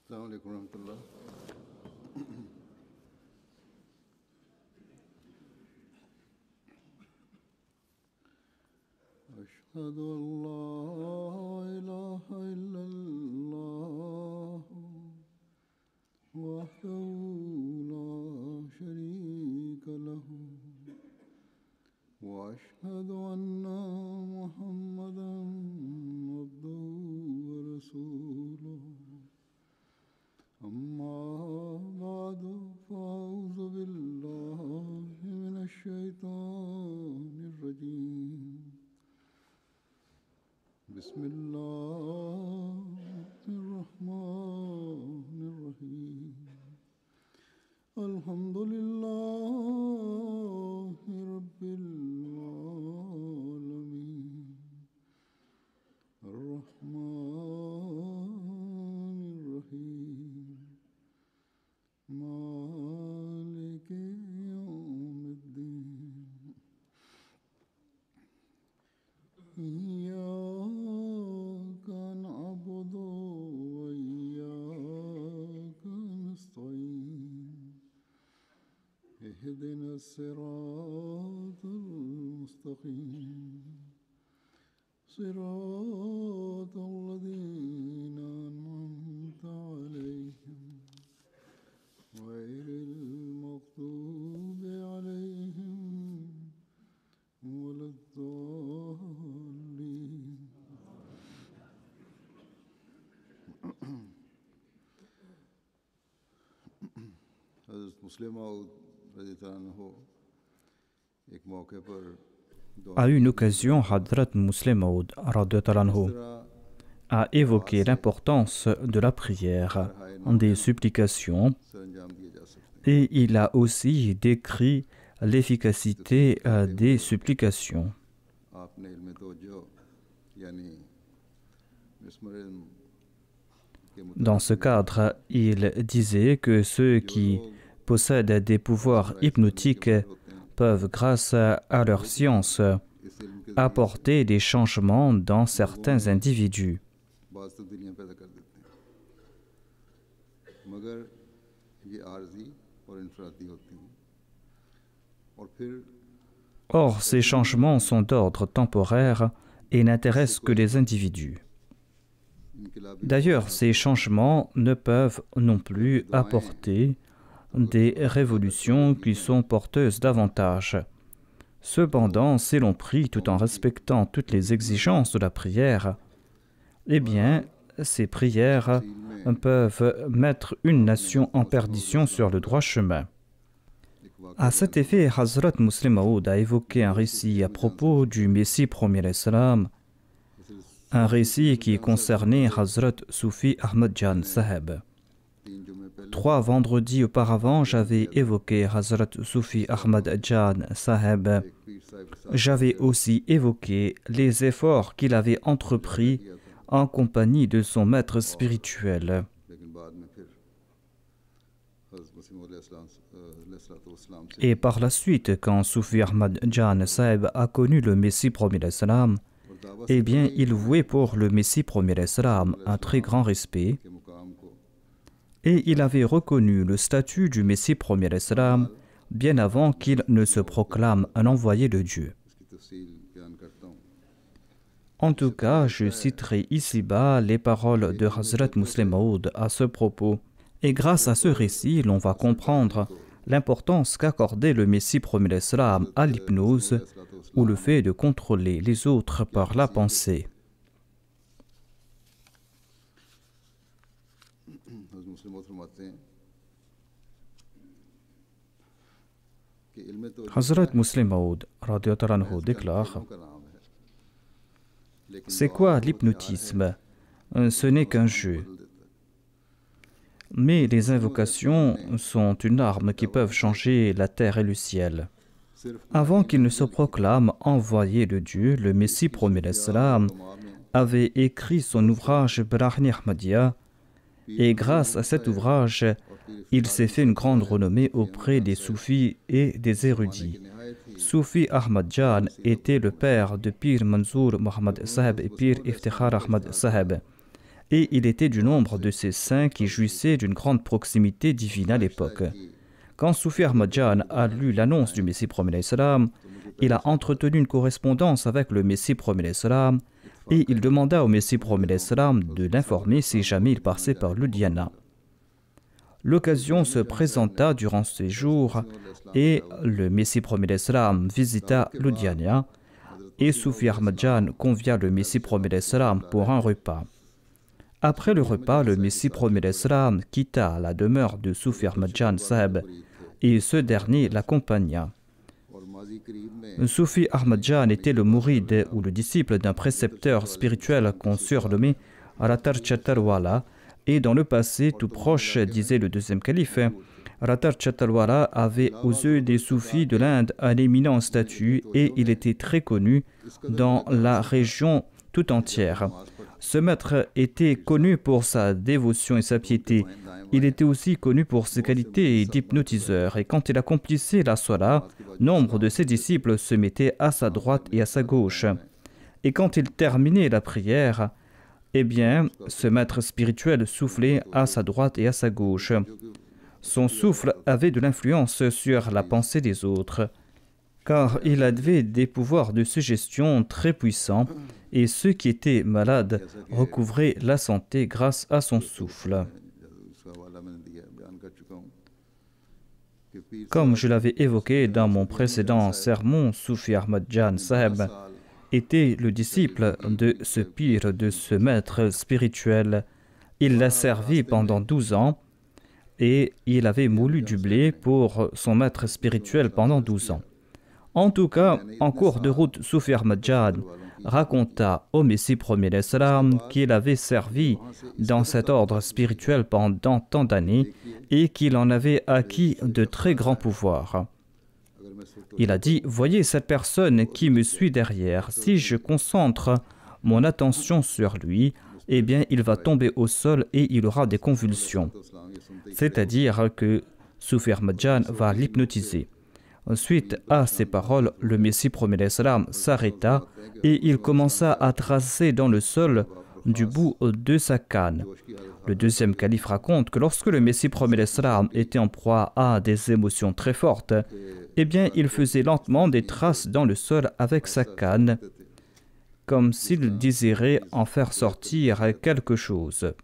السلام عليكم ورحمة الله. أشهد أن لا إله إلا الله وحده لا شريك له وأشهد أن محمدا عبده ورسوله أما بعد فأعوذ بالله من الشيطان الرجيم بسم الله الرحمن الرحيم الحمد لله رب العالمين الرحمن الرحيم مالك يوم الدين إياك نعبد وإياك نستعين اهدنا الصراط المستقيم صراط الذين أنعمت عليهم غير المغضوب عليهم ولا الضالين. حضرت مسلم موعود رضی اللہ عنہ ایک موقع پر À une occasion, Hadrat Muslim Maud a évoqué l'importance de la prière, des supplications, et il a aussi décrit l'efficacité des supplications. Dans ce cadre, il disait que ceux qui possèdent des pouvoirs hypnotiques peuvent, grâce à leur science, apporter des changements dans certains individus. Or, ces changements sont d'ordre temporaire et n'intéressent que les individus. D'ailleurs, ces changements ne peuvent non plus apporter des révolutions qui sont porteuses d'avantages. Cependant, si l'on prie tout en respectant toutes les exigences de la prière, eh bien, ces prières peuvent mettre une nation en perdition sur le droit chemin. À cet effet, Hazrat Muslim Maud a évoqué un récit à propos du Messie premier l'Islam, un récit qui concernait Hazrat Sufi Ahmad Jan Saheb. 3 vendredis auparavant, j'avais évoqué Hazrat Sufi Ahmad Jan Saheb. J'avais aussi évoqué les efforts qu'il avait entrepris en compagnie de son maître spirituel. Et par la suite, quand Sufi Ahmad Jan Saheb a connu le Messie premier l'Islam, eh bien, il vouait pour le Messie premier l'Islam un très grand respect, et il avait reconnu le statut du Messie premier l'Islam bien avant qu'il ne se proclame un envoyé de Dieu. En tout cas, je citerai ici-bas les paroles de Hazrat Muslim Maud à ce propos. Et grâce à ce récit, l'on va comprendre l'importance qu'accordait le Messie premier l'Islam à l'hypnose ou le fait de contrôler les autres par la pensée. Hazrat Muslim Maud déclare: c'est quoi l'hypnotisme? Ce n'est qu'un jeu. Mais les invocations sont une arme qui peuvent changer la terre et le ciel. Avant qu'il ne se proclame envoyé de Dieu, le Messie premier l'Islam avait écrit son ouvrage Brahni Ahmadiyya, et grâce à cet ouvrage, il s'est fait une grande renommée auprès des soufis et des érudits. Soufi Ahmad Jan était le père de Pir Manzour Mohammad Saheb et Pir Iftikhar Ahmad Saheb. et il était du nombre de ces saints qui jouissaient d'une grande proximité divine à l'époque. Quand Soufi Ahmad Jan a lu l'annonce du Messie premier salam, il a entretenu une correspondance avec le Messie premier salam et il demanda au Messie premier salam de l'informer si jamais il passait par Ludhiana. L'occasion se présenta durant ces jours et le Messie premier salam visita Ludhiana et Soufi Ahmad Jan convia le Messie premier salam pour un repas. Après le repas, le Messie premier salam quitta la demeure de Soufi Ahmad Jan Saheb et ce dernier l'accompagna. Soufi Ahmad Jan était le mouride ou le disciple d'un précepteur spirituel qu'on surnommait Ratar Chatalwala et dans le passé tout proche, disait le deuxième calife, Ratar Chatalwala avait aux yeux des soufis de l'Inde un éminent statut et il était très connu dans la région tout entière. Ce maître était connu pour sa dévotion et sa piété. Il était aussi connu pour ses qualités d'hypnotiseur et quand il accomplissait la Salah, nombre de ses disciples se mettaient à sa droite et à sa gauche. Et quand il terminait la prière, eh bien, ce maître spirituel soufflait à sa droite et à sa gauche. Son souffle avait de l'influence sur la pensée des autres, car il avait des pouvoirs de suggestion très puissants et ceux qui étaient malades recouvraient la santé grâce à son souffle. Comme je l'avais évoqué dans mon précédent sermon, Soufi Ahmad Jan Saheb était le disciple de ce pire, de ce maître spirituel. Il l'a servi pendant 12 ans et il avait moulu du blé pour son maître spirituel pendant 12 ans. En tout cas, en cours de route, Soufi Ahmad Jan raconta au Messie premier salam qu'il avait servi dans cet ordre spirituel pendant tant d'années et qu'il en avait acquis de très grands pouvoirs. Il a dit, voyez cette personne qui me suit derrière, si je concentre mon attention sur lui, eh bien il va tomber au sol et il aura des convulsions. C'est-à-dire que Soufi Ahmad Jan va l'hypnotiser. Suite à ces paroles, le Messie premier salam s'arrêta et il commença à tracer dans le sol du bout de sa canne. Le deuxième calife raconte que lorsque le Messie premier salam était en proie à des émotions très fortes, eh bien il faisait lentement des traces dans le sol avec sa canne, comme s'il désirait en faire sortir quelque chose.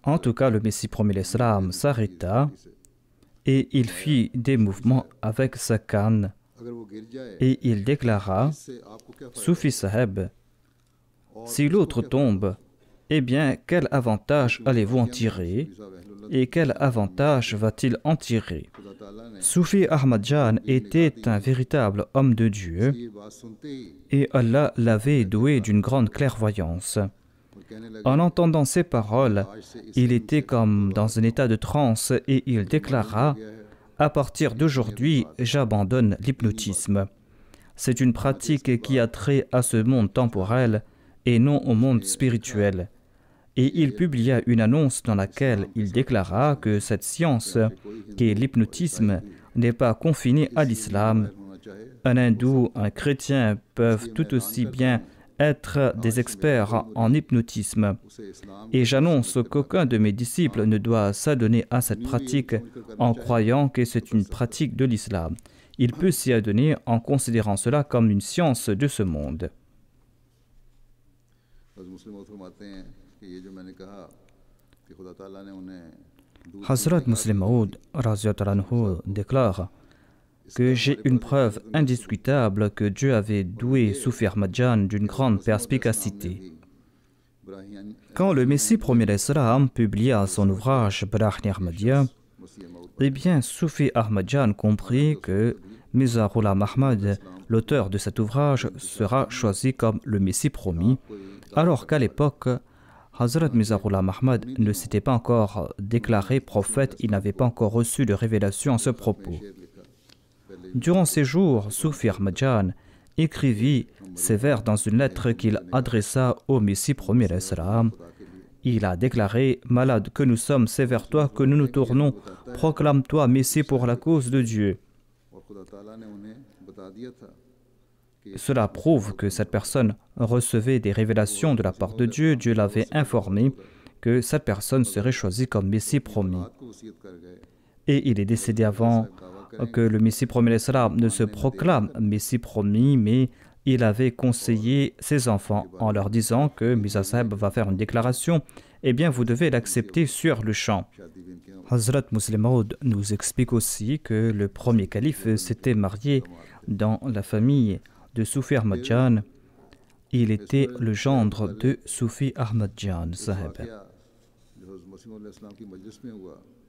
En tout cas, le Messie premier salam s'arrêta et il fit des mouvements avec sa canne et il déclara, Soufi Saheb, si l'autre tombe, eh bien quel avantage allez-vous en tirer et quel avantage va-t-il en tirer? Soufi Ahmad Jan était un véritable homme de Dieu et Allah l'avait doué d'une grande clairvoyance. En entendant ces paroles, il était comme dans un état de transe et il déclara « À partir d'aujourd'hui, j'abandonne l'hypnotisme. C'est une pratique qui a trait à ce monde temporel et non au monde spirituel. » Et il publia une annonce dans laquelle il déclara que cette science, qui est l'hypnotisme, n'est pas confinée à l'islam. Un hindou, un chrétien peuvent tout aussi bien être des experts en hypnotisme. Et j'annonce qu'aucun de mes disciples ne doit s'adonner à cette pratique en croyant que c'est une pratique de l'islam. Il peut s'y adonner en considérant cela comme une science de ce monde. Hazrat Muslim Maud déclare que j'ai une preuve indiscutable que Dieu avait doué Soufi Ahmad Jan d'une grande perspicacité. Quand le Messie premier salam publia son ouvrage Brahni Ahmadiyya, eh bien Soufi Ahmad Jan comprit que Mirza Ghulam Ahmad, l'auteur de cet ouvrage, sera choisi comme le Messie promis, alors qu'à l'époque, Hazrat Mirza Ghulam Ahmad ne s'était pas encore déclaré prophète, il n'avait pas encore reçu de révélation à ce propos. Durant ces jours, Soufi Ahmad Jan écrivit ces vers dans une lettre qu'il adressa au Messie premier salam. Il a déclaré « Malade que nous sommes, c'est vers toi que nous nous tournons. Proclame-toi Messie pour la cause de Dieu. » cela prouve que cette personne recevait des révélations de la part de Dieu. Dieu l'avait informé que cette personne serait choisie comme Messie promis. Et il est décédé avant que le Messie promis ne se proclame Messie promis, mais il avait conseillé ses enfants en leur disant que Mirza Sahib va faire une déclaration, eh bien vous devez l'accepter sur le champ. Hazrat Musleh Maud nous explique aussi que le premier calife s'était marié dans la famille de Soufi Ahmad Jan. Il était le gendre de Soufi Ahmad Jan Sahib.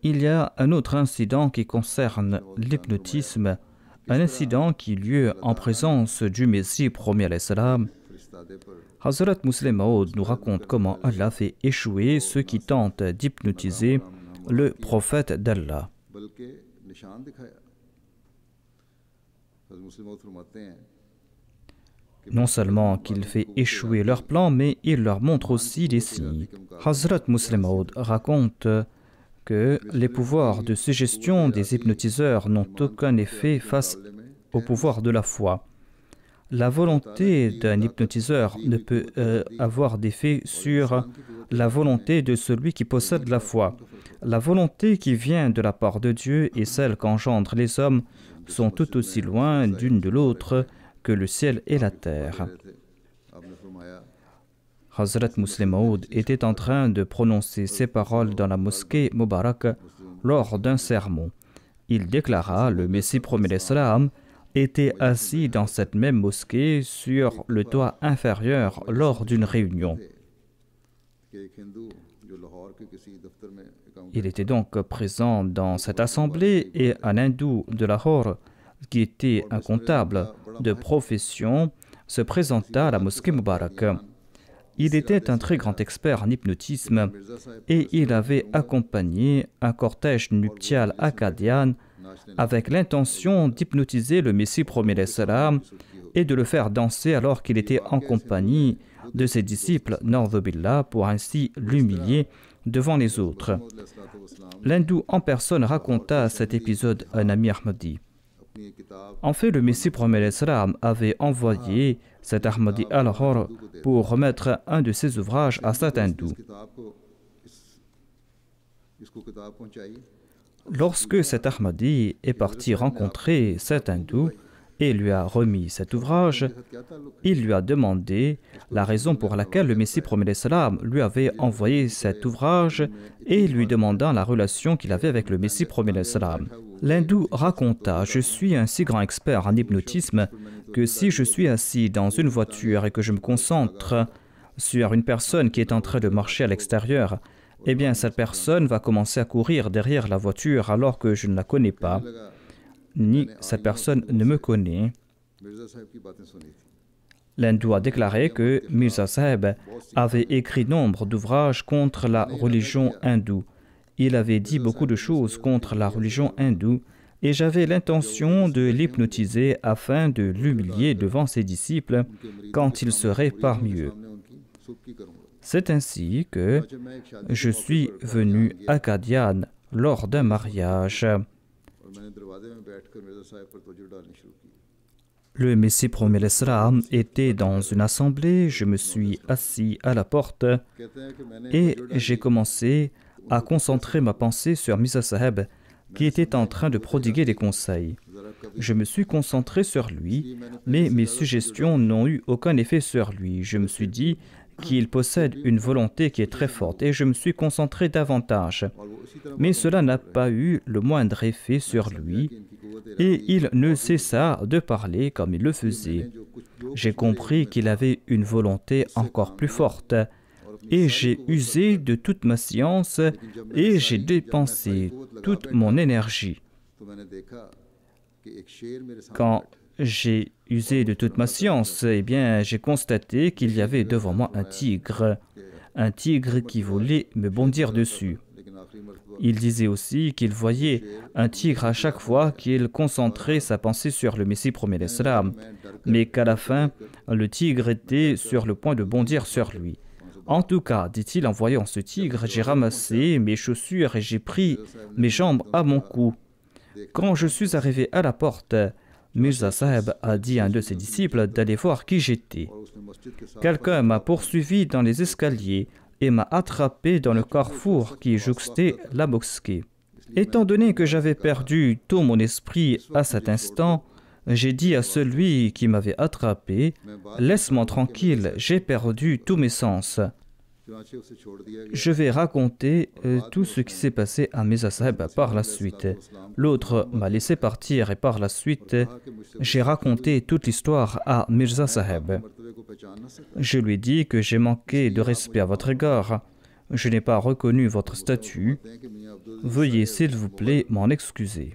Il y a un autre incident qui concerne l'hypnotisme, un incident qui eut lieu en présence du Messie promis alayhi salam. Hazrat Musleh Maud nous raconte comment Allah fait échouer ceux qui tentent d'hypnotiser le prophète d'Allah. Non seulement qu'il fait échouer leurs plans, mais il leur montre aussi des signes. Hazrat Musleh Maud raconte que les pouvoirs de suggestion des hypnotiseurs n'ont aucun effet face au pouvoir de la foi. La volonté d'un hypnotiseur ne peut avoir d'effet sur la volonté de celui qui possède la foi. La volonté qui vient de la part de Dieu et celle qu'engendrent les hommes sont tout aussi loin l'une de l'autre que le ciel et la terre. Hazrat Musleh Maud était en train de prononcer ces paroles dans la mosquée Mubarak lors d'un sermon. Il déclara: le Messie promis l'Islam était assis dans cette même mosquée sur le toit inférieur lors d'une réunion. Il était donc présent dans cette assemblée et un hindou de Lahore, qui était un comptable de profession, se présenta à la mosquée Mubarak. Il était un très grand expert en hypnotisme et il avait accompagné un cortège nuptial akkadian avec l'intention d'hypnotiser le Messie promis l'Islam et de le faire danser alors qu'il était en compagnie de ses disciples, Na'udhu billah, pour ainsi l'humilier devant les autres. L'hindou en personne raconta cet épisode à un ami Ahmadi. En fait, le Messie promis l'Islam avait envoyé cet Ahmadi à Lahore pour remettre un de ses ouvrages à cet hindou. Lorsque cet Ahmadi est parti rencontrer cet hindou et lui a remis cet ouvrage, il lui a demandé la raison pour laquelle le Messie promis l'Islam lui avait envoyé cet ouvrage et lui demandant la relation qu'il avait avec le Messie promis l'Islam. L'hindou raconta: je suis un si grand expert en hypnotisme que si je suis assis dans une voiture et que je me concentre sur une personne qui est en train de marcher à l'extérieur, eh bien cette personne va commencer à courir derrière la voiture alors que je ne la connais pas, ni cette personne ne me connaît. L'hindou a déclaré que Mirza Sahib avait écrit nombre d'ouvrages contre la religion hindoue. Il avait dit beaucoup de choses contre la religion hindoue et j'avais l'intention de l'hypnotiser afin de l'humilier devant ses disciples quand il serait parmi eux. C'est ainsi que je suis venu à Qadian lors d'un mariage. Le Messie promis l'Islam était dans une assemblée, je me suis assis à la porte et j'ai commencé à concentrer ma pensée sur Mirza Sahib qui était en train de prodiguer des conseils. Je me suis concentré sur lui, mais mes suggestions n'ont eu aucun effet sur lui. Je me suis dit qu'il possède une volonté qui est très forte et je me suis concentré davantage. Mais cela n'a pas eu le moindre effet sur lui et il ne cessa de parler comme il le faisait. J'ai compris qu'il avait une volonté encore plus forte et j'ai usé de toute ma science et j'ai dépensé toute mon énergie. Quand j'ai usé de toute ma science, eh bien, j'ai constaté qu'il y avait devant moi un tigre qui voulait me bondir dessus. Il disait aussi qu'il voyait un tigre à chaque fois qu'il concentrait sa pensée sur le Messie promis l'Islam, mais qu'à la fin, le tigre était sur le point de bondir sur lui. En tout cas, dit-il, en voyant ce tigre, j'ai ramassé mes chaussures et j'ai pris mes jambes à mon cou. Quand je suis arrivé à la porte, Mirza Sahib a dit à un de ses disciples d'aller voir qui j'étais. Quelqu'un m'a poursuivi dans les escaliers et m'a attrapé dans le carrefour qui jouxtait la mosquée. Étant donné que j'avais perdu tout mon esprit à cet instant, j'ai dit à celui qui m'avait attrapé, « Laisse-moi tranquille, j'ai perdu tous mes sens. » Je vais raconter tout ce qui s'est passé à Mirza Sahib par la suite. L'autre m'a laissé partir et par la suite, j'ai raconté toute l'histoire à Mirza Sahib. Je lui ai dit que j'ai manqué de respect à votre égard. Je n'ai pas reconnu votre statut. Veuillez, s'il vous plaît, m'en excuser.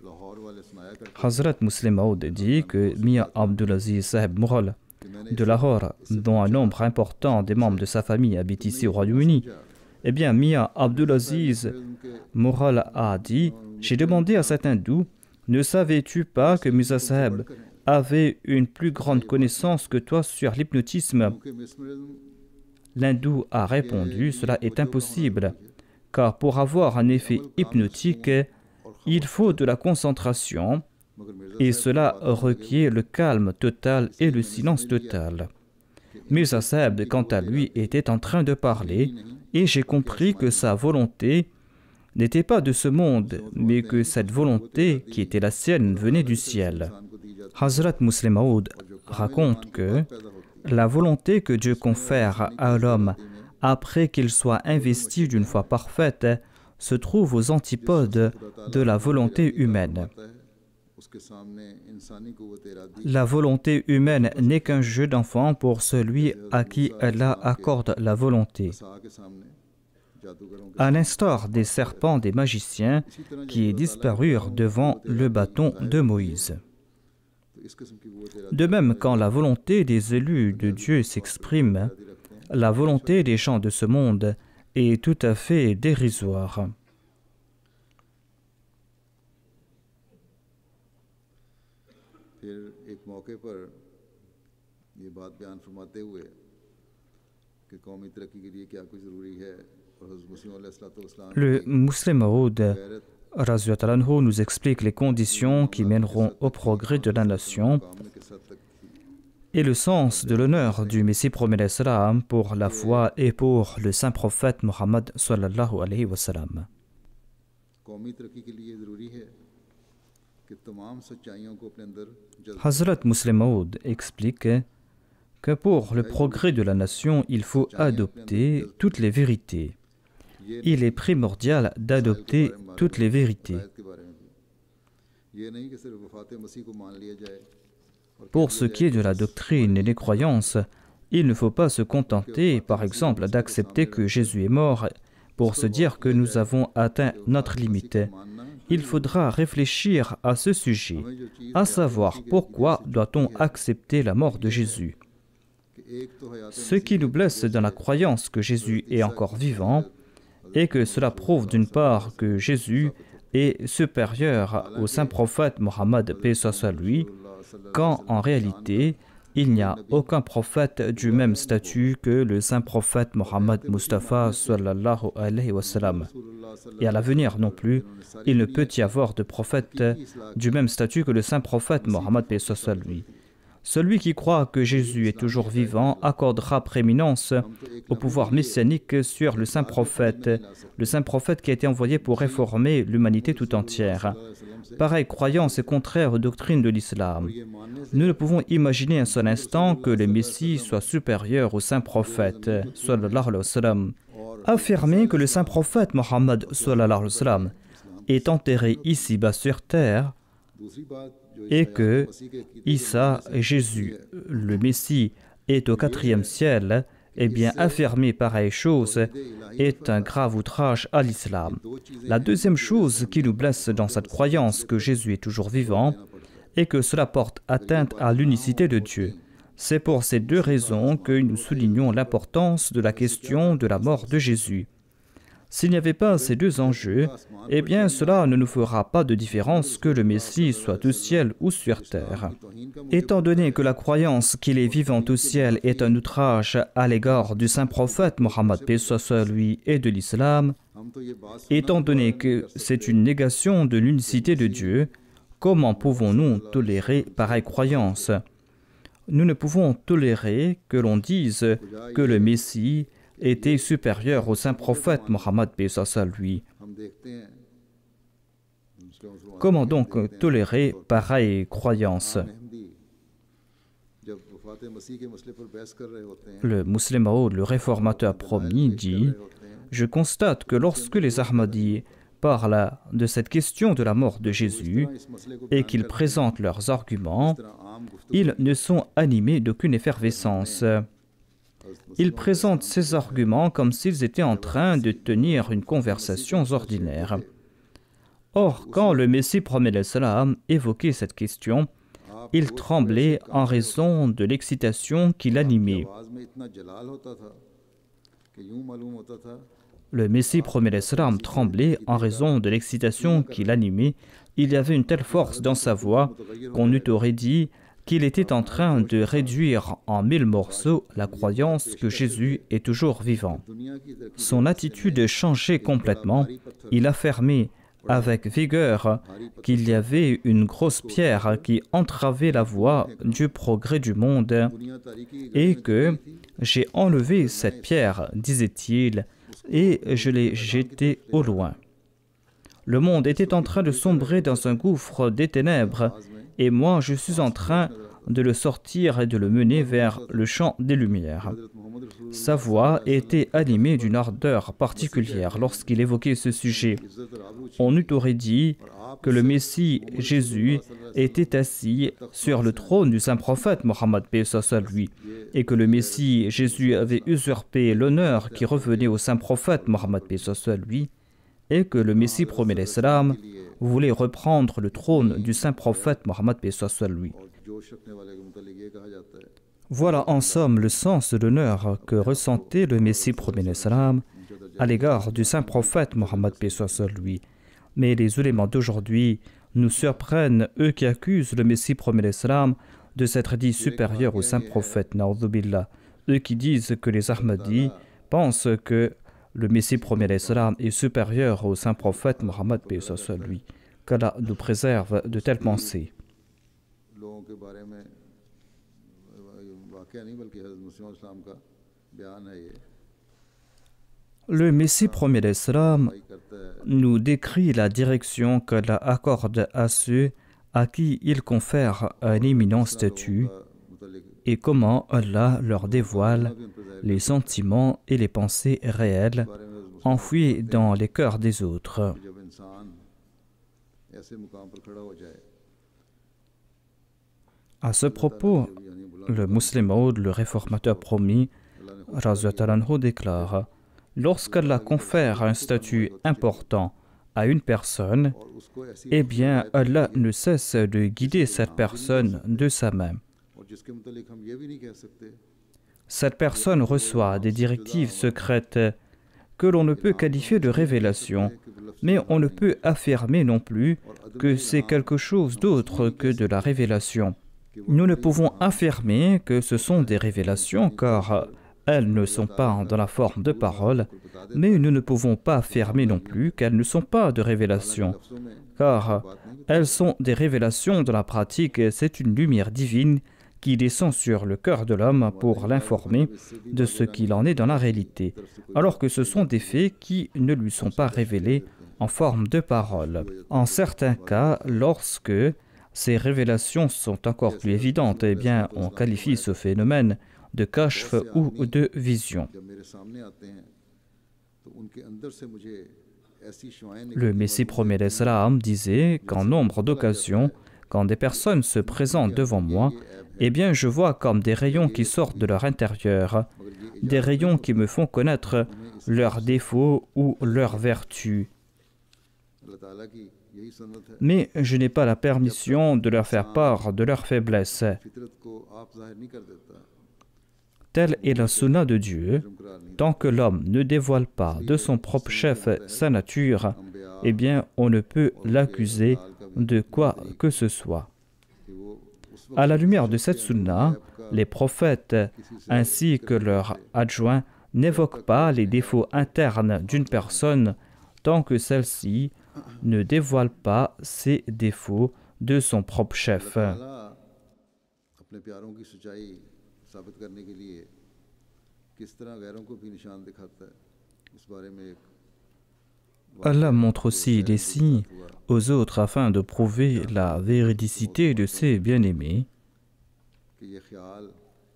Hazrat Muslim Maud dit que Mia Abdulaziz Sahib Mughal de Lahore, dont un nombre important des membres de sa famille habitent ici au Royaume-Uni, eh bien, Mia Abdulaziz Mughal a dit « J'ai demandé à cet hindou, ne savais-tu pas que Mirza Sahib avait une plus grande connaissance que toi sur l'hypnotisme ?» L'hindou a répondu « Cela est impossible, car pour avoir un effet hypnotique, il faut de la concentration, et cela requiert le calme total et le silence total. » Mirza Sahib, quant à lui, était en train de parler, et j'ai compris que sa volonté n'était pas de ce monde, mais que cette volonté qui était la sienne venait du ciel. Hazrat Muslim Maud raconte que la volonté que Dieu confère à l'homme après qu'il soit investi d'une foi parfaite se trouve aux antipodes de la volonté humaine. La volonté humaine n'est qu'un jeu d'enfant pour celui à qui Allah accorde la volonté. À l'instar des serpents des magiciens qui disparurent devant le bâton de Moïse. De même, quand la volonté des élus de Dieu s'exprime, la volonté des gens de ce monde est tout à fait dérisoire. Le Muslim Maud nous explique les conditions qui mèneront au progrès de la nation et le sens de l'honneur du Messie promet l'Islam pour la foi et pour le saint prophète Mohammed sallallahu alayhi wa sallam. Hazrat Muslim Maud explique que pour le progrès de la nation, il faut adopter toutes les vérités. Il est primordial d'adopter toutes les vérités. Pour ce qui est de la doctrine et des croyances, il ne faut pas se contenter, par exemple, d'accepter que Jésus est mort pour se dire que nous avons atteint notre limite. Il faudra réfléchir à ce sujet, à savoir pourquoi doit-on accepter la mort de Jésus. Ce qui nous blesse dans la croyance que Jésus est encore vivant est que cela prouve d'une part que Jésus est supérieur au saint prophète Mohammed, paix soit lui, quand en réalité il n'y a aucun prophète du même statut que le saint prophète Mohammed Mustafa sallallahu alayhi wa sallam. Et à l'avenir non plus, il ne peut y avoir de prophète du même statut que le saint prophète Mohammed, paix soit lui. Celui qui croit que Jésus est toujours vivant accordera prééminence au pouvoir messianique sur le saint prophète qui a été envoyé pour réformer l'humanité tout entière. Pareille croyance est contraire aux doctrines de l'islam. Nous ne pouvons imaginer un seul instant que le Messie soit supérieur au saint prophète sallallahu alayhi wa sallam. Affirmer que le saint prophète Mohammed sallallahu alayhi wa sallam est enterré ici-bas sur terre et que Isa, Jésus, le Messie, est au 4e ciel, eh bien, affirmer pareille chose est un grave outrage à l'islam. La deuxième chose qui nous blesse dans cette croyance que Jésus est toujours vivant est que cela porte atteinte à l'unicité de Dieu. C'est pour ces deux raisons que nous soulignons l'importance de la question de la mort de Jésus. S'il n'y avait pas ces deux enjeux, eh bien cela ne nous fera pas de différence que le Messie soit au ciel ou sur terre. Étant donné que la croyance qu'il est vivant au ciel est un outrage à l'égard du saint prophète Mohammed, paix soit lui, et de l'islam, étant donné que c'est une négation de l'unicité de Dieu, comment pouvons-nous tolérer pareille croyance? Nous ne pouvons tolérer que l'on dise que le Messie était supérieur au saint prophète Mohammed paix soit lui. Comment donc tolérer pareille croyance? Le Musleh Maud, le réformateur promis, dit « Je constate que lorsque les Ahmadis parlent de cette question de la mort de Jésus et qu'ils présentent leurs arguments, ils ne sont animés d'aucune effervescence. Ils présentent ces arguments comme s'ils étaient en train de tenir une conversation ordinaire. Or, quand le Messie promet l'Islam évoquait cette question, il tremblait en raison de l'excitation qui l'animait. Le Messie promet l'Islam tremblait en raison de l'excitation qui l'animait. Il y avait une telle force dans sa voix qu'on eût aurait dit qu'il était en train de réduire en 1000 morceaux la croyance que Jésus est toujours vivant. Son attitude changeait complètement. Il affirmait avec vigueur qu'il y avait une grosse pierre qui entravait la voie du progrès du monde et que j'ai enlevé cette pierre, disait-il, et je l'ai jetée au loin. Le monde était en train de sombrer dans un gouffre des ténèbres et moi je suis en train de le sortir et de le mener vers le champ des lumières. Sa voix était animée d'une ardeur particulière lorsqu'il évoquait ce sujet. On eût aurait dit que le Messie Jésus était assis sur le trône du saint prophète Mohammed paix soit lui, et que le Messie Jésus avait usurpé l'honneur qui revenait au saint prophète Mohammed paix soit lui, et que le Messie promet l'Islam voulait reprendre le trône du saint prophète Mohammed paix soit lui. Voilà en somme le sens de l'honneur que ressentait le Messie promet l'Islam à l'égard du saint prophète Mohammed paix soit lui. Mais les ulémas d'aujourd'hui nous surprennent, eux qui accusent le Messie promet l'Islam de s'être dit supérieur au saint prophète, na'udhu-billah. Eux qui disent que les Ahmadis pensent que le Messie promet l'Islam est supérieur au saint prophète Mohammed paix soit lui. Qu'Allah nous préserve de telles pensées. Le Messie promet l'Islam nous décrit la direction qu'Allah accorde à ceux à qui il confère un éminent statut et comment Allah leur dévoile les sentiments et les pensées réelles enfouis dans les cœurs des autres. À ce propos, le Musleh Maud, le réformateur promis, Raziyallahu anhu, déclare « Lorsqu'Allah confère un statut important à une personne, eh bien Allah ne cesse de guider cette personne de sa main. Cette personne reçoit des directives secrètes que l'on ne peut qualifier de révélation, mais on ne peut affirmer non plus que c'est quelque chose d'autre que de la révélation. Nous ne pouvons affirmer que ce sont des révélations car elles ne sont pas dans la forme de paroles, mais nous ne pouvons pas affirmer non plus qu'elles ne sont pas de révélations, car elles sont des révélations de la pratique. C'est une lumière divine qui descend sur le cœur de l'homme pour l'informer de ce qu'il en est dans la réalité, alors que ce sont des faits qui ne lui sont pas révélés en forme de paroles. En certains cas, lorsque ces révélations sont encore plus évidentes, eh bien, on qualifie ce phénomène de kashf ou de vision. Le Messie promet l'Islam disait qu'en nombre d'occasions, quand des personnes se présentent devant moi, eh bien, je vois comme des rayons qui sortent de leur intérieur, des rayons qui me font connaître leurs défauts ou leurs vertus. Mais je n'ai pas la permission de leur faire part de leurs faiblesses. Telle est la sunna de Dieu. Tant que l'homme ne dévoile pas de son propre chef sa nature, eh bien, on ne peut l'accuser de quoi que ce soit. À la lumière de cette sunna, les prophètes ainsi que leurs adjoints n'évoquent pas les défauts internes d'une personne tant que celle-ci ne dévoile pas ses défauts de son propre chef. अपने प्यारों की सच्चाई साबित करने के लिए किस तरह गैरों को भी निशान दिखाता है इस बारे में एक Allah montre aussi des signes aux autres afin de prouver la véridicité de ses bien-aimés. कि ये ख्याल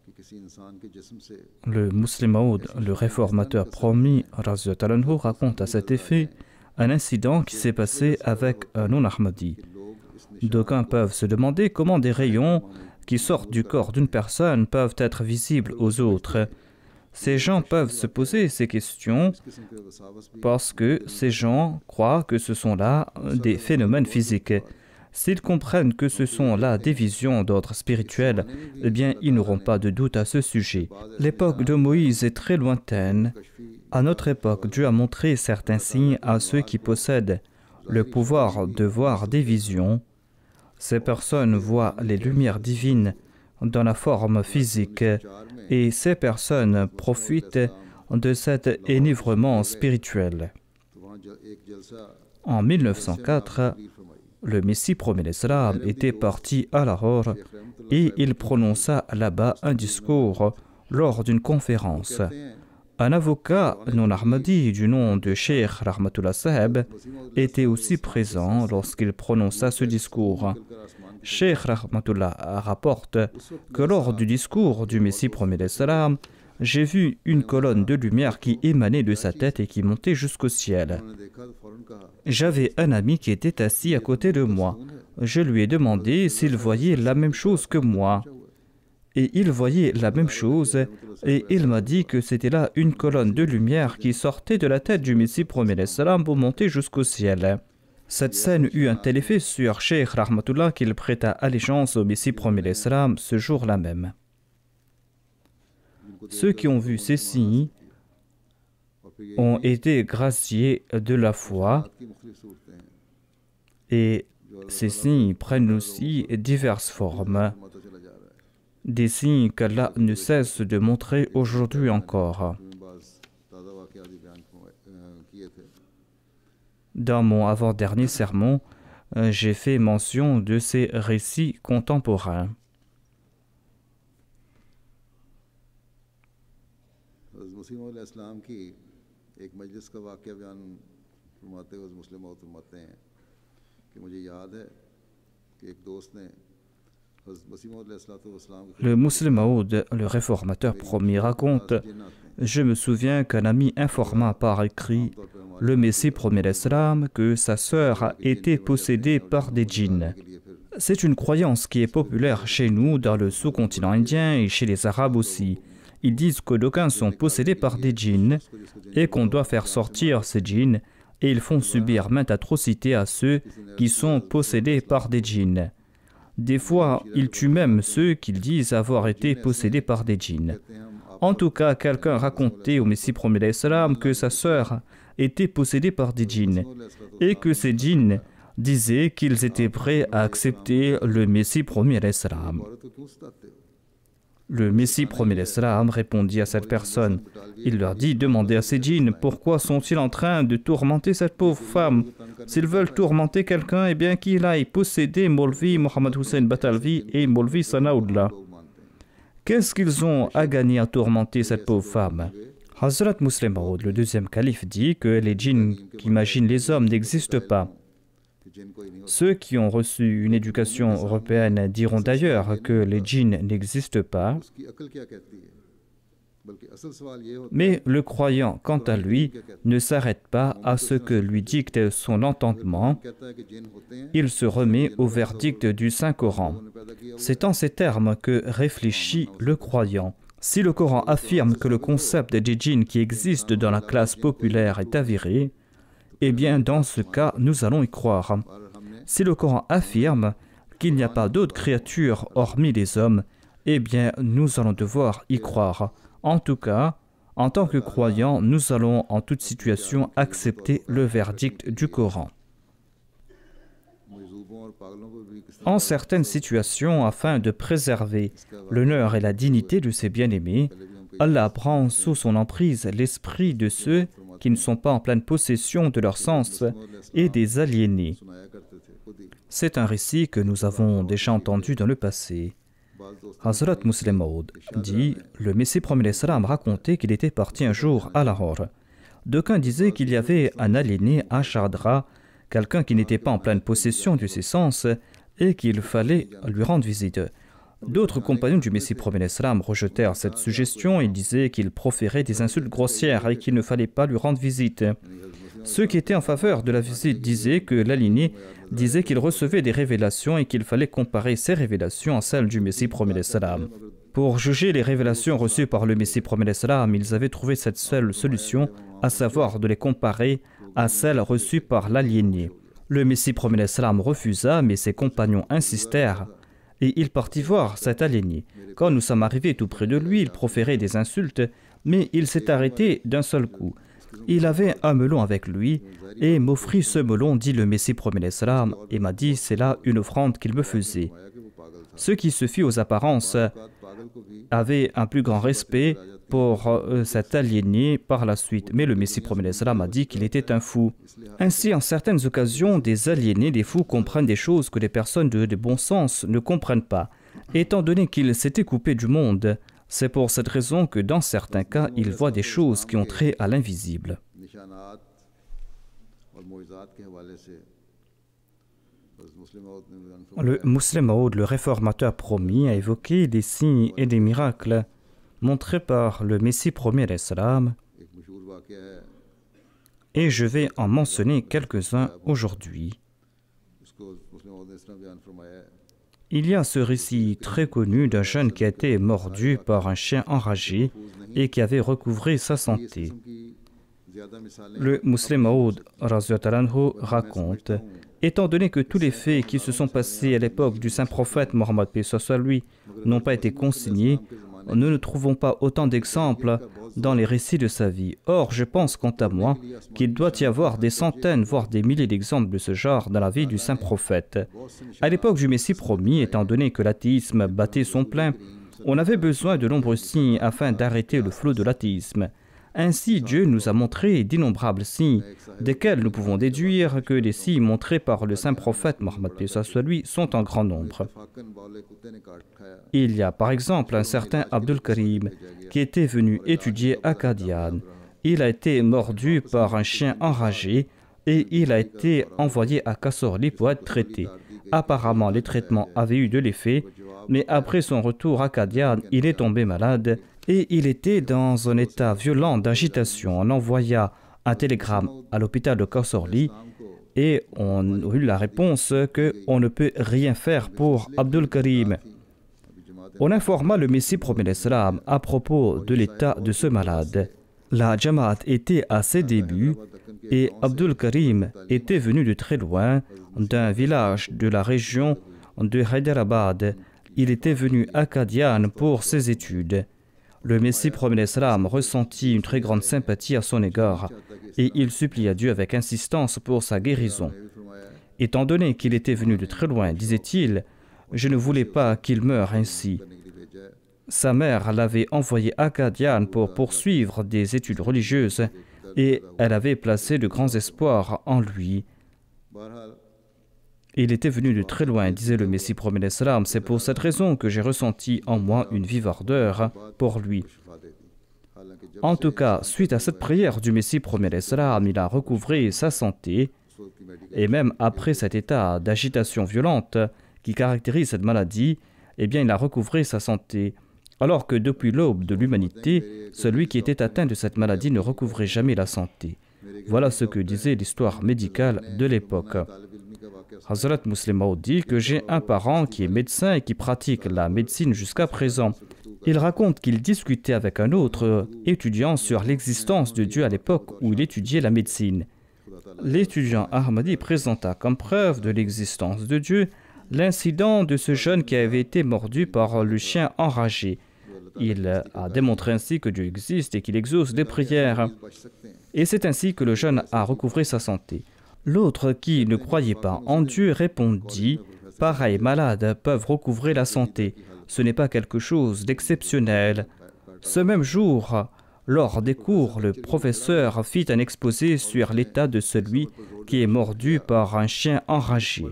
कि किसी इंसान के जिस्म से Le Muslim Maud, le réformateur promis, Raziyallahu anhu, raconte à cet effet un incident qui s'est passé avec un non-Ahmadi. D'aucuns peuvent se demander comment des rayons qui sortent du corps d'une personne peuvent être visibles aux autres. Ces gens peuvent se poser ces questions parce que ces gens croient que ce sont là des phénomènes physiques. S'ils comprennent que ce sont là des visions d'ordre spirituel, eh bien, ils n'auront pas de doute à ce sujet. L'époque de Moïse est très lointaine. À notre époque, Dieu a montré certains signes à ceux qui possèdent le pouvoir de voir des visions. Ces personnes voient les lumières divines dans la forme physique et ces personnes profitent de cet enivrement spirituel. En 1904, le Messie promet l'Islam était parti à Lahore et il prononça là-bas un discours lors d'une conférence. Un avocat non-ahmadi du nom de Cheikh Rahmatullah Saheb était aussi présent lorsqu'il prononça ce discours. Cheikh Rahmatullah rapporte que lors du discours du Messie promet l'Islam, j'ai vu une colonne de lumière qui émanait de sa tête et qui montait jusqu'au ciel. J'avais un ami qui était assis à côté de moi. Je lui ai demandé s'il voyait la même chose que moi. Et il voyait la même chose et il m'a dit que c'était là une colonne de lumière qui sortait de la tête du Messie promet l'Islam pour monter jusqu'au ciel. Cette scène eut un tel effet sur Cheikh Rahmatullah qu'il prêta allégeance au Messie promet l'Islam ce jour-là même. Ceux qui ont vu ces signes ont été graciés de la foi et ces signes prennent aussi diverses formes, des signes qu'Allah ne cesse de montrer aujourd'hui encore. Dans mon avant-dernier sermon, j'ai fait mention de ces récits contemporains. Le Muslim Maud, le réformateur promis, raconte « Je me souviens qu'un ami informa par écrit le Messie promet l'Islam que sa sœur a été possédée par des djinns. C'est une croyance qui est populaire chez nous dans le sous-continent indien et chez les Arabes aussi. Ils disent que d'aucuns sont possédés par des djinns et qu'on doit faire sortir ces djinns et ils font subir maintes atrocités à ceux qui sont possédés par des djinns. Des fois, ils tuent même ceux qu'ils disent avoir été possédés par des djinns. En tout cas, quelqu'un racontait au Messie promet l'Islam que sa sœur était possédée par des djinns et que ces djinns disaient qu'ils étaient prêts à accepter le Messie promet l'Islam. Le Messie promet l'Islam répondit à cette personne. Il leur dit, demandez à ces djinns, pourquoi sont-ils en train de tourmenter cette pauvre femme? S'ils veulent tourmenter quelqu'un, eh bien qu'il aille posséder Maulvi Mohammed Hussein Batalvi et Maulvi Sanaoullah. Qu'est-ce qu'ils ont à gagner à tourmenter cette pauvre femme? Hazrat Muslim Maud, le deuxième calife, dit que les djinns qui imaginent les hommes n'existent pas. Ceux qui ont reçu une éducation européenne diront d'ailleurs que les djinns n'existent pas. Mais le croyant, quant à lui, ne s'arrête pas à ce que lui dicte son entendement. Il se remet au verdict du Saint-Coran. C'est en ces termes que réfléchit le croyant. Si le Coran affirme que le concept des djinns qui existe dans la classe populaire est avéré, eh bien, dans ce cas, nous allons y croire. Si le Coran affirme qu'il n'y a pas d'autres créatures hormis les hommes, eh bien, nous allons devoir y croire. En tout cas, en tant que croyants, nous allons en toute situation accepter le verdict du Coran. En certaines situations, afin de préserver l'honneur et la dignité de ses bien-aimés, Allah prend sous son emprise l'esprit de ceux qui ne sont pas en pleine possession de leur sens et des aliénés. C'est un récit que nous avons déjà entendu dans le passé. Hazrat Muslim Maud dit, le Messie promet l'Islam racontait qu'il était parti un jour à Lahore. D'aucuns disaient qu'il y avait un aliéné à Chardra, quelqu'un qui n'était pas en pleine possession de ses sens et qu'il fallait lui rendre visite. D'autres compagnons du Messie promet l'Islam rejetèrent cette suggestion et disaient qu'il proférait des insultes grossières et qu'il ne fallait pas lui rendre visite. Ceux qui étaient en faveur de la visite disaient que l'aliéné disait qu'il recevait des révélations et qu'il fallait comparer ces révélations à celles du Messie promet l'Islam. Pour juger les révélations reçues par le Messie promet l'Islam, ils avaient trouvé cette seule solution, à savoir de les comparer à celles reçues par l'aliéné. Le Messie promet l'Islam refusa, mais ses compagnons insistèrent et il partit voir cet aliéné. Quand nous sommes arrivés tout près de lui, il proférait des insultes, mais il s'est arrêté d'un seul coup. Il avait un melon avec lui et m'offrit ce melon, dit le Messie promet l'Islam, et m'a dit c'est là une offrande qu'il me faisait. Ce qui se fit aux apparences avait un plus grand respect pour cet aliéné par la suite, mais le Messie promet l'Islam a dit qu'il était un fou. Ainsi, en certaines occasions, des aliénés, des fous comprennent des choses que les personnes de bon sens ne comprennent pas. Étant donné qu'ils s'étaient coupés du monde, c'est pour cette raison que dans certains cas, ils voient des choses qui ont trait à l'invisible. Le Muslim Maud, le réformateur promis, a évoqué des signes et des miracles montrés par le Messie promis l'Islam, et je vais en mentionner quelques-uns aujourd'hui. Il y a ce récit très connu d'un jeune qui a été mordu par un chien enragé et qui avait recouvré sa santé. Le Muslim Maud raconte, étant donné que tous les faits qui se sont passés à l'époque du saint prophète Mohammed paix soit lui n'ont pas été consignés, nous ne trouvons pas autant d'exemples dans les récits de sa vie. Or, je pense quant à moi qu'il doit y avoir des centaines, voire des milliers d'exemples de ce genre dans la vie du saint prophète. À l'époque du Messie promis, étant donné que l'athéisme battait son plein, on avait besoin de nombreux signes afin d'arrêter le flot de l'athéisme. Ainsi, Dieu nous a montré d'innombrables signes, desquels nous pouvons déduire que les signes montrés par le saint prophète Mohammed paix soit lui sont en grand nombre. Il y a par exemple un certain Abdul Karim qui était venu étudier à Qadian. Il a été mordu par un chien enragé et il a été envoyé à Kassorli pour être traité. Apparemment, les traitements avaient eu de l'effet, mais après son retour à Qadian, il est tombé malade et il était dans un état violent d'agitation. On envoya un télégramme à l'hôpital de Kassorli et on a eu la réponse qu'on ne peut rien faire pour Abdul Karim. On informa le Messie promet l'Islam à propos de l'état de ce malade. La Jamaat était à ses débuts et Abdul Karim était venu de très loin, d'un village de la région de Hyderabad. Il était venu à Qadian pour ses études. Le Messie promet l'Islam ressentit une très grande sympathie à son égard et il supplia Dieu avec insistance pour sa guérison. Étant donné qu'il était venu de très loin, disait-il, je ne voulais pas qu'il meure ainsi. Sa mère l'avait envoyé à Qadian pour poursuivre des études religieuses et elle avait placé de grands espoirs en lui. Il était venu de très loin, disait le Messie promet l'Islam. C'est pour cette raison que j'ai ressenti en moi une vive ardeur pour lui. En tout cas, suite à cette prière du Messie promet l'Islam, il a recouvré sa santé. Et même après cet état d'agitation violente qui caractérise cette maladie, eh bien, il a recouvré sa santé. Alors que depuis l'aube de l'humanité, celui qui était atteint de cette maladie ne recouvrait jamais la santé. Voilà ce que disait l'histoire médicale de l'époque. Hazrat Muslim Maud dit que j'ai un parent qui est médecin et qui pratique la médecine jusqu'à présent. Il raconte qu'il discutait avec un autre étudiant sur l'existence de Dieu à l'époque où il étudiait la médecine. L'étudiant Ahmadi présenta comme preuve de l'existence de Dieu l'incident de ce jeune qui avait été mordu par le chien enragé. Il a démontré ainsi que Dieu existe et qu'il exauce des prières. Et c'est ainsi que le jeune a recouvré sa santé. L'autre qui ne croyait pas en Dieu répondit « Pareils malades peuvent recouvrer la santé. Ce n'est pas quelque chose d'exceptionnel. » Ce même jour, Lors des cours, le professeur fit un exposé sur l'état de celui qui est mordu par un chien enragé.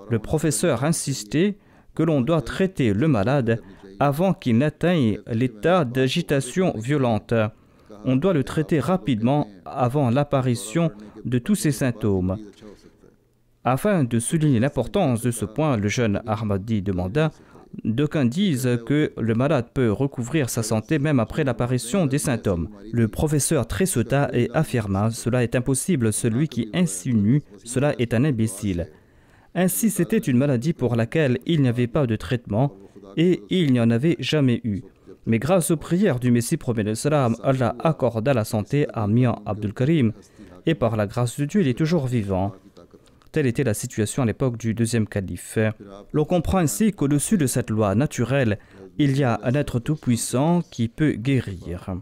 Le professeur insistait que l'on doit traiter le malade avant qu'il n'atteigne l'état d'agitation violente. On doit le traiter rapidement avant l'apparition de tous ces symptômes. Afin de souligner l'importance de ce point, le jeune Ahmadi demanda: d'aucuns disent que le malade peut recouvrir sa santé même après l'apparition des symptômes. Le professeur tressauta et affirma: cela est impossible, celui qui insinue cela est un imbécile. Ainsi, c'était une maladie pour laquelle il n'y avait pas de traitement et il n'y en avait jamais eu. Mais grâce aux prières du Messie promet l'Islam, Allah accorda la santé à Mian Abdul Karim et par la grâce de Dieu, il est toujours vivant. Telle était la situation à l'époque du deuxième calife. L'on comprend ainsi qu'au-dessus de cette loi naturelle, il y a un être tout-puissant qui peut guérir.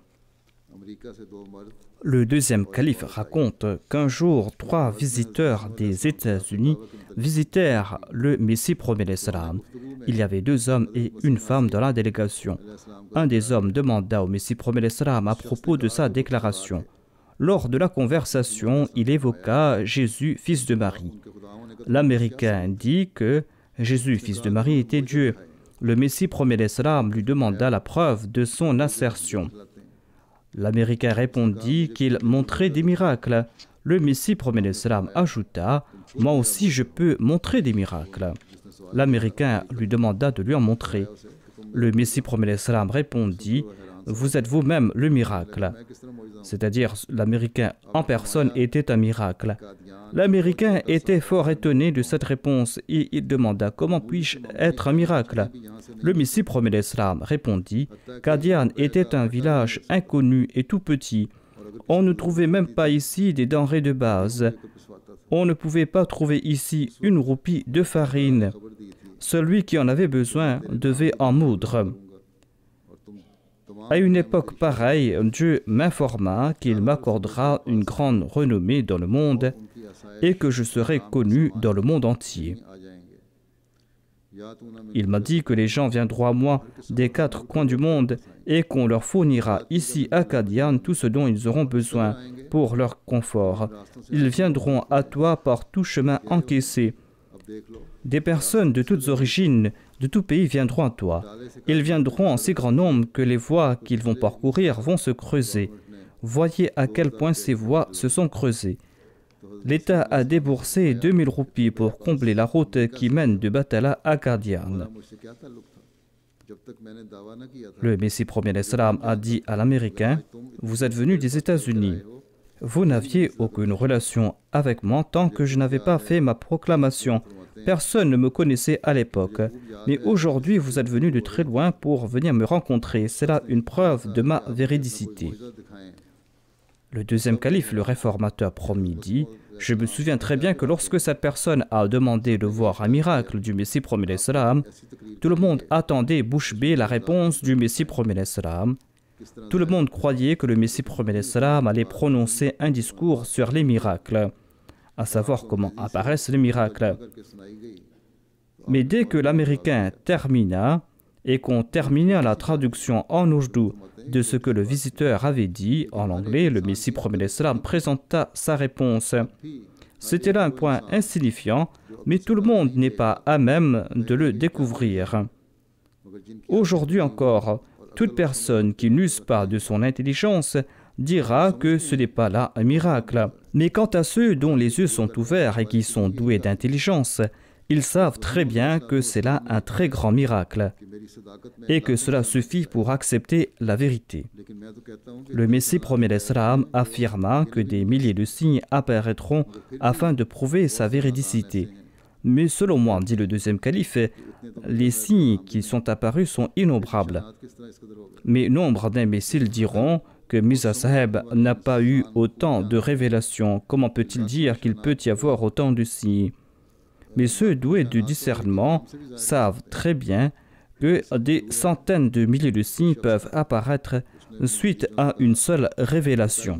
Le deuxième calife raconte qu'un jour, 3 visiteurs des États-Unis visitèrent le Messie promet l'Islam. Il y avait 2 hommes et une femme dans la délégation. Un des hommes demanda au Messie promet l'Islam à propos de sa déclaration. Lors de la conversation, il évoqua Jésus, fils de Marie. L'Américain dit que Jésus, fils de Marie, était Dieu. Le Messie promet l'Islam lui demanda la preuve de son assertion. L'Américain répondit qu'il montrait des miracles. Le Messie promet l'Islam ajouta: moi aussi je peux montrer des miracles. L'Américain lui demanda de lui en montrer. Le Messie promet l'Islam répondit: vous êtes vous-même le miracle. C'est-à-dire, l'Américain en personne était un miracle. L'Américain était fort étonné de cette réponse et il demanda: comment puis-je être un miracle? Le Messie promet l'Islam répondit: Qadian était un village inconnu et tout petit. On ne trouvait même pas ici des denrées de base. On ne pouvait pas trouver ici une roupie de farine. Celui qui en avait besoin devait en moudre. À une époque pareille, Dieu m'informa qu'il m'accordera une grande renommée dans le monde et que je serai connu dans le monde entier. Il m'a dit que les gens viendront à moi des 4 coins du monde et qu'on leur fournira ici à Qadian tout ce dont ils auront besoin pour leur confort. Ils viendront à toi par tout chemin encaissé. Des personnes de toutes origines, de tout pays viendront à toi. Ils viendront en si grand nombre que les voies qu'ils vont parcourir vont se creuser. Voyez à quel point ces voies se sont creusées. L'État a déboursé 2000 roupies pour combler la route qui mène de Batala à Qadian. Le Messie promet l'Islam a dit à l'Américain: vous êtes venu des États-Unis. Vous n'aviez aucune relation avec moi tant que je n'avais pas fait ma proclamation. Personne ne me connaissait à l'époque. Mais aujourd'hui, vous êtes venu de très loin pour venir me rencontrer. C'est là une preuve de ma véridicité. Le deuxième calife, le réformateur promis, dit: je me souviens très bien que lorsque cette personne a demandé de voir un miracle du Messie promet l'Islam, tout le monde attendait bouche bée la réponse du Messie promet l'Islam. Tout le monde croyait que le Messie promet l'Islam allait prononcer un discours sur les miracles, à savoir comment apparaissent les miracles. Mais dès que l'Américain termina et qu'on termina la traduction en ourdou de ce que le visiteur avait dit en anglais, le Messie promet l'Islam présenta sa réponse. C'était là un point insignifiant, mais tout le monde n'est pas à même de le découvrir. Aujourd'hui encore, toute personne qui n'use pas de son intelligence dira que ce n'est pas là un miracle. Mais quant à ceux dont les yeux sont ouverts et qui sont doués d'intelligence, ils savent très bien que c'est là un très grand miracle et que cela suffit pour accepter la vérité. Le Messie promet l'Islam affirma que des milliers de signes apparaîtront afin de prouver sa véridicité. Mais selon moi, dit le deuxième calife, les signes qui sont apparus sont innombrables. Mais nombre d'imbéciles diront que Mirza Sahib n'a pas eu autant de révélations. Comment peut-il dire qu'il peut y avoir autant de signes? Mais ceux doués de discernement savent très bien que des centaines de milliers de signes peuvent apparaître suite à une seule révélation.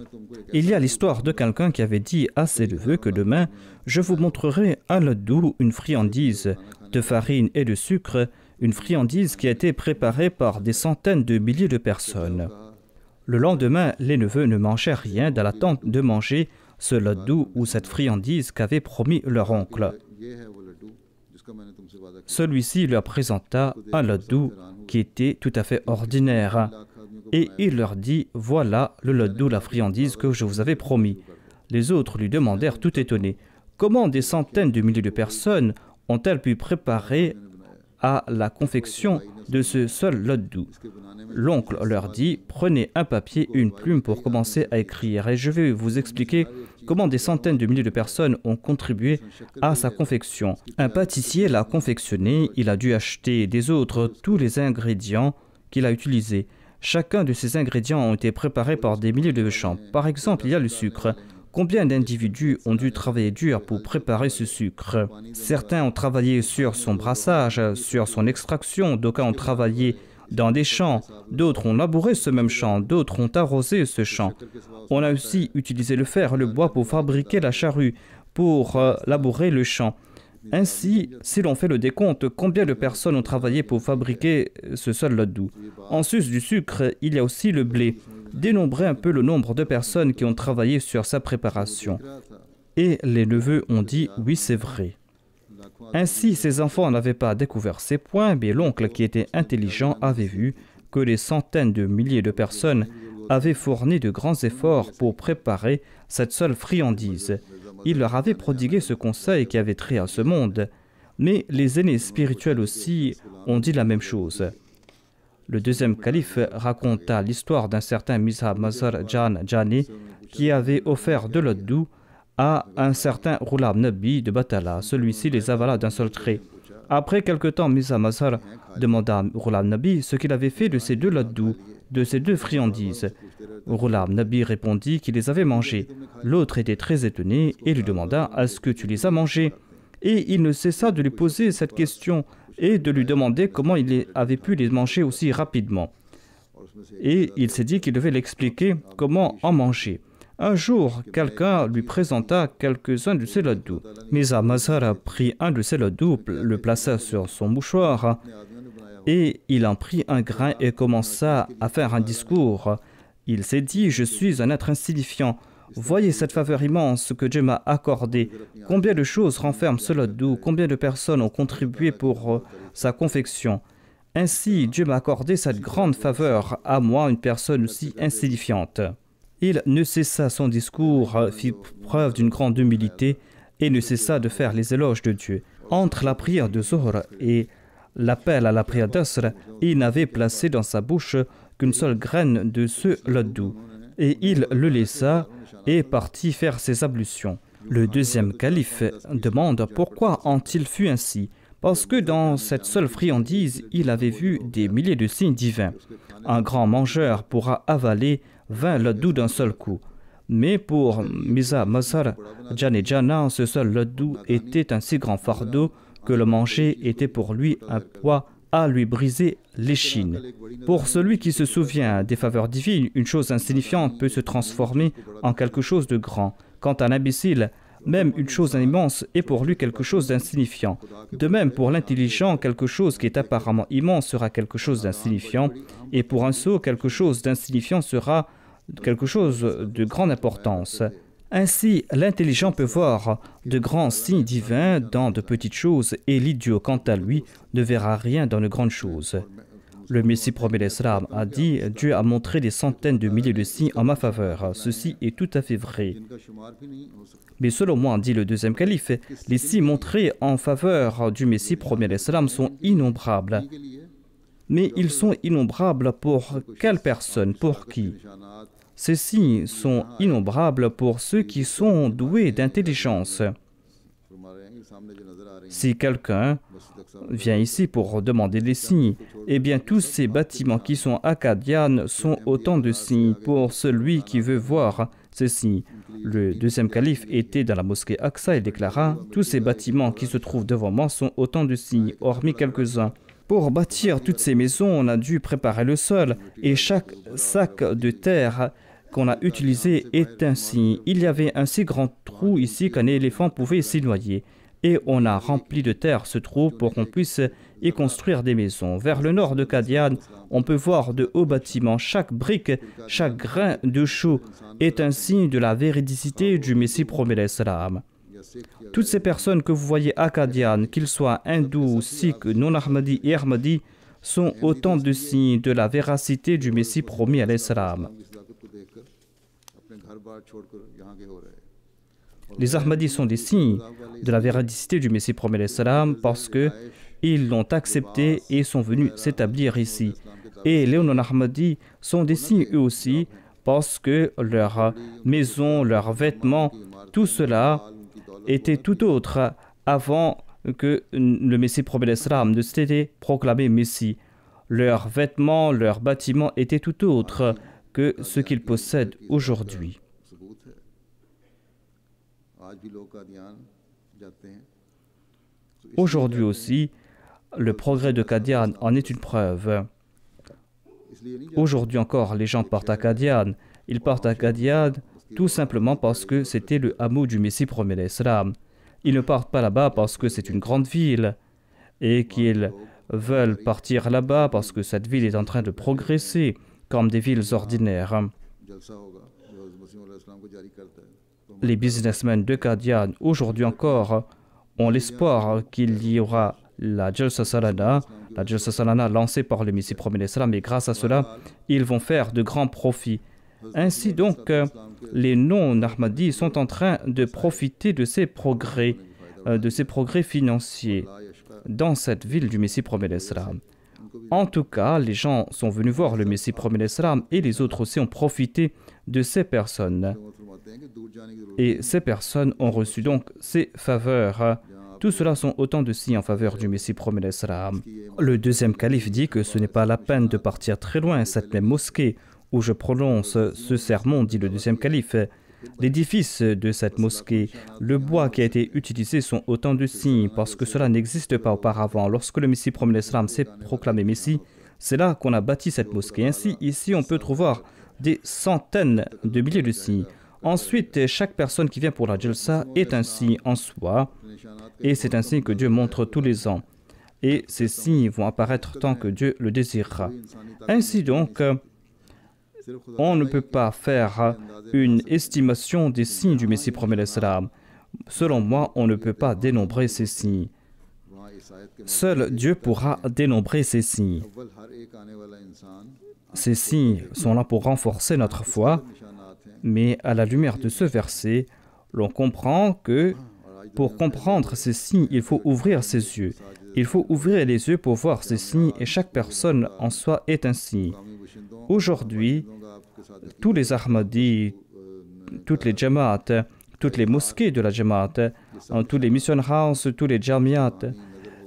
Il y a l'histoire de quelqu'un qui avait dit à ses neveux que demain, je vous montrerai un ladou, une friandise de farine et de sucre, une friandise qui a été préparée par des centaines de milliers de personnes. Le lendemain, les neveux ne mangeaient rien dans l'attente de manger ce laddu ou cette friandise qu'avait promis leur oncle. Celui-ci leur présenta un laddu qui était tout à fait ordinaire et il leur dit « Voilà le laddu, la friandise que je vous avais promis ». Les autres lui demandèrent tout étonnés « Comment des centaines de milliers de personnes ont-elles pu préparer à la confection de ce seul laddu ?» L'oncle leur dit « Prenez un papier et une plume pour commencer à écrire et je vais vous expliquer comment des centaines de milliers de personnes ont contribué à sa confection. Un pâtissier l'a confectionné, il a dû acheter des autres tous les ingrédients qu'il a utilisés. Chacun de ces ingrédients ont été préparés par des milliers de gens. Par exemple, il y a le sucre. Combien d'individus ont dû travailler dur pour préparer ce sucre? Certains ont travaillé sur son brassage, sur son extraction, d'aucuns ont travaillé dans des champs, d'autres ont labouré ce même champ, d'autres ont arrosé ce champ. On a aussi utilisé le fer et le bois pour fabriquer la charrue, pour labourer le champ. Ainsi, si l'on fait le décompte, combien de personnes ont travaillé pour fabriquer ce seul laddu? En sus du sucre, il y a aussi le blé. Dénombrez un peu le nombre de personnes qui ont travaillé sur sa préparation. Et les neveux ont dit « Oui, c'est vrai ». Ainsi, ses enfants n'avaient pas découvert ces points, mais l'oncle qui était intelligent avait vu que des centaines de milliers de personnes avaient fourni de grands efforts pour préparer cette seule friandise. Il leur avait prodigué ce conseil qui avait trait à ce monde, mais les aînés spirituels aussi ont dit la même chose. Le deuxième calife raconta l'histoire d'un certain Mirza Masar Jan Jani qui avait offert de laddu à un certain Ghulam Nabi de Batala. Celui-ci les avala d'un seul trait. Après quelque temps, Mirza Masar demanda à Ghulam Nabi ce qu'il avait fait de ces deux laddus, de ces deux friandises. Ghulam Nabi répondit qu'il les avait mangés. L'autre était très étonné et lui demanda « Est-ce que tu les as mangés ?» Et il ne cessa de lui poser cette question et de lui demander comment il avait pu les manger aussi rapidement. Et il s'est dit qu'il devait l'expliquer comment en manger. Un jour, quelqu'un lui présenta quelques-uns de ces laddus. Mirza Masar prit un de ces laddus, le plaça sur son mouchoir et il en prit un grain et commença à faire un discours. Il s'est dit « Je suis un être insignifiant. Voyez cette faveur immense que Dieu m'a accordée. Combien de choses renferme ce laddu, combien de personnes ont contribué pour sa confection. Ainsi, Dieu m'a accordé cette grande faveur, à moi, une personne aussi insignifiante. » Il ne cessa son discours, fit preuve d'une grande humilité et ne cessa de faire les éloges de Dieu. Entre la prière de Zohr et l'appel à la prière d'Asr, il n'avait placé dans sa bouche qu'une seule graine de ce laddu. Et il le laissa et partit faire ses ablutions. Le deuxième calife demande pourquoi ont-il fut ainsi? Parce que dans cette seule friandise, il avait vu des milliers de signes divins. Un grand mangeur pourra avaler 20 laddus d'un seul coup. Mais pour Mirza Masar Jan Jana, ce seul laddu était un si grand fardeau que le manger était pour lui un poids à lui briser l'échine. Pour celui qui se souvient des faveurs divines, une chose insignifiante peut se transformer en quelque chose de grand. Quant à l'imbécile, même une chose immense est pour lui quelque chose d'insignifiant. De même, pour l'intelligent, quelque chose qui est apparemment immense sera quelque chose d'insignifiant, et pour un sot, quelque chose d'insignifiant sera quelque chose de grande importance. Ainsi, l'intelligent peut voir de grands signes divins dans de petites choses et l'idiot, quant à lui, ne verra rien dans de grandes choses. Le Messie promet l'Islam a dit « Dieu a montré des centaines de milliers de signes en ma faveur. Ceci est tout à fait vrai. » Mais selon moi, dit le deuxième calife, les signes montrés en faveur du Messie promet l'Islam sont innombrables. Mais ils sont innombrables pour quelle personne? Pour qui? Ces signes sont innombrables pour ceux qui sont doués d'intelligence. Si quelqu'un vient ici pour demander des signes, eh bien tous ces bâtiments qui sont à Qadian sont autant de signes pour celui qui veut voir ces signes. Le deuxième calife était dans la mosquée Aqsa et déclara « Tous ces bâtiments qui se trouvent devant moi sont autant de signes, hormis quelques-uns. Pour bâtir toutes ces maisons, on a dû préparer le sol et chaque sac de terre qu'on a utilisé est un signe. Il y avait un si grand trou ici qu'un éléphant pouvait s'y noyer. et on a rempli de terre ce trou pour qu'on puisse y construire des maisons. Vers le nord de Qadian, on peut voir de hauts bâtiments. Chaque brique, chaque grain de chou est un signe de la véridicité du Messie promis l'Islam. Toutes ces personnes que vous voyez à Qadian, qu'ils soient hindous, sikhs, non-ahmadis et ahmadis, sont autant de signes de la véracité du Messie promis à l'Islam. Les Ahmadis sont des signes de la véridicité du Messie promis à l'Islam parce qu'ils l'ont accepté et sont venus s'établir ici. Et les non-ahmadis sont des signes eux aussi parce que leur maison, leurs vêtements, tout cela était tout autre avant que le Messie promis à l'Islam ne s'était proclamé Messie. Leurs vêtements, leurs bâtiments étaient tout autres que ce qu'ils possèdent aujourd'hui. Aujourd'hui aussi, le progrès de Qadian en est une preuve. Aujourd'hui encore, les gens partent à Qadian. Ils partent à Qadian tout simplement parce que c'était le hameau du Messie promis à l'Islam. Ils ne partent pas là-bas parce que c'est une grande ville et qu'ils veulent partir là-bas parce que cette ville est en train de progresser comme des villes ordinaires. Les businessmen de Qadian, aujourd'hui encore, ont l'espoir qu'il y aura la Jalsa Salana lancée par le Messie promis l'Islam, et grâce à cela, ils vont faire de grands profits. Ainsi donc, les non-ahmadis sont en train de profiter de ces progrès financiers dans cette ville du Messie promis l'Islam. En tout cas, les gens sont venus voir le Messie promis l'Islam et les autres aussi ont profité de ces personnes. Et ces personnes ont reçu donc ces faveurs. Tout cela sont autant de signes en faveur du Messie promis l'Islam. Le deuxième calife dit que ce n'est pas la peine de partir très loin. Cette même mosquée où je prononce ce sermon, dit le deuxième calife, l'édifice de cette mosquée, le bois qui a été utilisé sont autant de signes parce que cela n'existe pas auparavant. Lorsque le Messie promis l'Islam s'est proclamé Messie, c'est là qu'on a bâti cette mosquée. Ainsi, ici, on peut trouver des centaines de milliers de signes. Ensuite, chaque personne qui vient pour la Jalsa est un signe en soi, et c'est un signe que Dieu montre tous les ans. Et ces signes vont apparaître tant que Dieu le désirera. Ainsi donc, on ne peut pas faire une estimation des signes du Messie promis l'Islam. Selon moi, on ne peut pas dénombrer ces signes. Seul Dieu pourra dénombrer ces signes. Ces signes sont là pour renforcer notre foi, mais à la lumière de ce verset, l'on comprend que pour comprendre ces signes, il faut ouvrir ses yeux. Il faut ouvrir les yeux pour voir ces signes et chaque personne en soi est un signe. Aujourd'hui, tous les Ahmadis, toutes les Jamaat, toutes les mosquées de la Jamaat, tous les mission houses, tous les Jamiat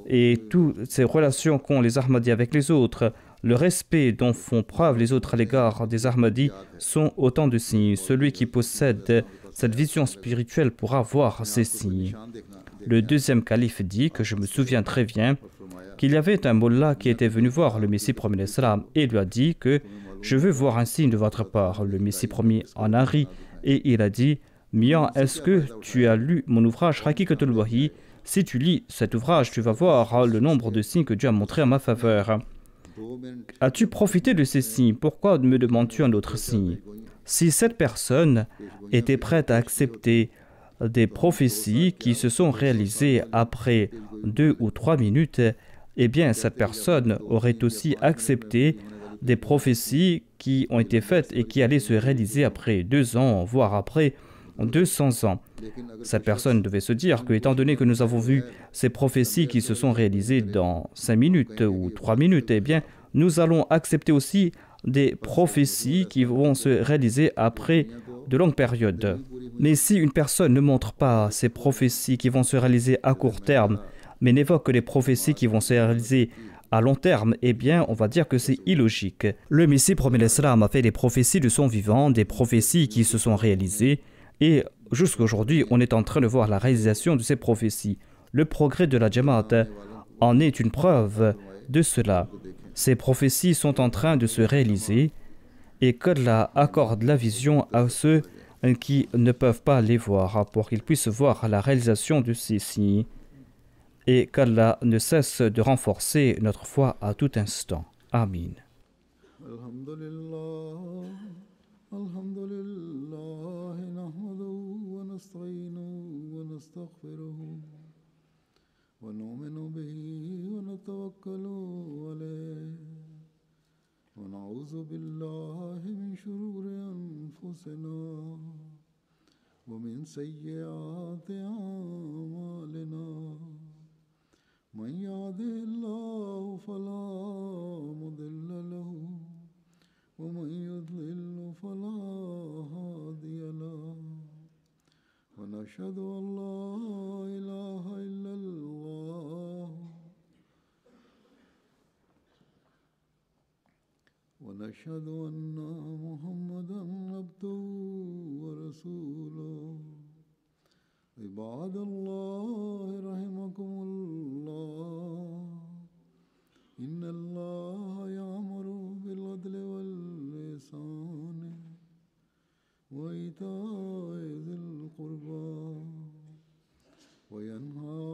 et toutes ces relations qu'ont les Ahmadis avec les autres, le respect dont font preuve les autres à l'égard des Ahmadis sont autant de signes. Celui qui possède cette vision spirituelle pourra voir ces signes. Le deuxième calife dit que je me souviens très bien qu'il y avait un mullah qui était venu voir le Messie promis l'Islam et lui a dit que je veux voir un signe de votre part. Le Messie promis en a ri et il a dit Mian, est-ce que tu as lu mon ouvrage Haqiqatul Wahi? Si tu lis cet ouvrage, tu vas voir le nombre de signes que Dieu a montré en ma faveur. As-tu profité de ces signes? Pourquoi me demandes-tu un autre signe? Si cette personne était prête à accepter des prophéties qui se sont réalisées après 2 ou 3 minutes, eh bien cette personne aurait aussi accepté des prophéties qui ont été faites et qui allaient se réaliser après 2 ans, voire après 200 ans. Cette personne devait se dire que, étant donné que nous avons vu ces prophéties qui se sont réalisées dans 5 minutes ou 3 minutes, eh bien, nous allons accepter aussi des prophéties qui vont se réaliser après de longues périodes. Mais si une personne ne montre pas ces prophéties qui vont se réaliser à court terme, mais n'évoque que les prophéties qui vont se réaliser à long terme, eh bien, on va dire que c'est illogique. Le Messie promis l'Islam a fait des prophéties de son vivant, des prophéties qui se sont réalisées, et jusqu'à aujourd'hui, on est en train de voir la réalisation de ces prophéties. Le progrès de la Jamaat en est une preuve de cela. Ces prophéties sont en train de se réaliser et qu'Allah accorde la vision à ceux qui ne peuvent pas les voir pour qu'ils puissent voir la réalisation de ces signes. et qu'Allah ne cesse de renforcer notre foi à tout instant. Amin. Alhamdulillah, alhamdulillah, nahmaduhu wa nasta'inuhu wa nastaghfiruhu wa nu'minu bihi wa natawakkalu alayhi wa na'udhu billahi min shururi anfusina wa min sayyiati a'malina. من يهده الله فلا مضل له ومن يضلل فلا هادي له ونشهد أن لا إله إلا الله ونشهد أن محمدا عبده ورسوله. عباد الله رحمكم الله إن الله يأمر بالعدل والإحسان وإيتاء ذي القربى وينهى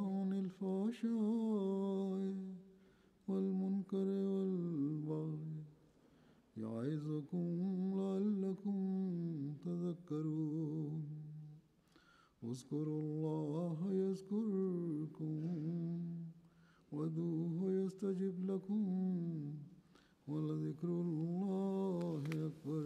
عن الفحشاء والمنكر والبغي يعظكم لعلكم تذكرون. اذكروا الله يذكركم وادعوه يستجب لكم ولذكر الله أكبر.